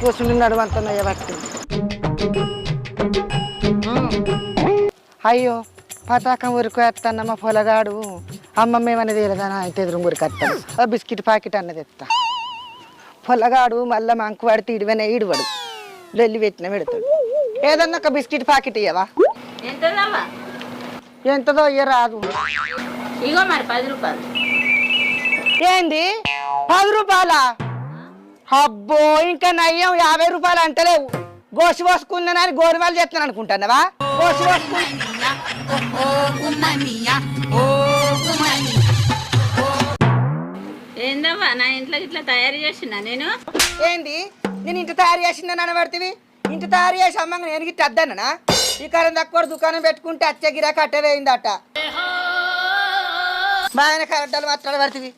కూర్చుండి నడుమంతున్నాయ బట్టి. అయ్యో పతాకం ఉరికేస్తాన్న మా పొలగాడు అమ్మమ్మ ఏమనేది తెలియదని అయితే ఎదురు ఉరికేస్తాను. బిస్కెట్ ప్యాకెట్ అన్నది ఎత్తా. పొలగాడు మళ్ళీ మంకు వాడితే ఇడివైనా ఈడువాడు లొల్లి పెట్టిన పెడతాడు. ఏదన్నా ఒక బిస్కెట్ ప్యాకెట్ ఇయ్యవా? ఎంతదో ఇయ్య రాదు. ఇగో మరి 10 రూపాయలు. ఏంది 10 రూపాయలా? అబ్బో ఇంకా నయ్యం 50 రూపాయలు అంటలేవు. గోసి పోసుకున్నానని గోరుమాలు చేస్తున్నాను అనుకుంటున్నావా? గోసి ఏందవ్వా నా ఇంట్లో ఇట్లా తయారు చేసినా నేను? ఏంది నేను ఇంటి తయారు చేసిందని అనబడుతుంది? ఇంటి తయారు చేసి అమ్మంగా నేను గిట్ట అద్దన్నా? ఈ కాలం తక్కువ దుకాణం పెట్టుకుంటే అచ్చ గిరాక అట్టే వేయిందట. బాగానే కరెక్టాలు మాట్లాడబడుతుంది.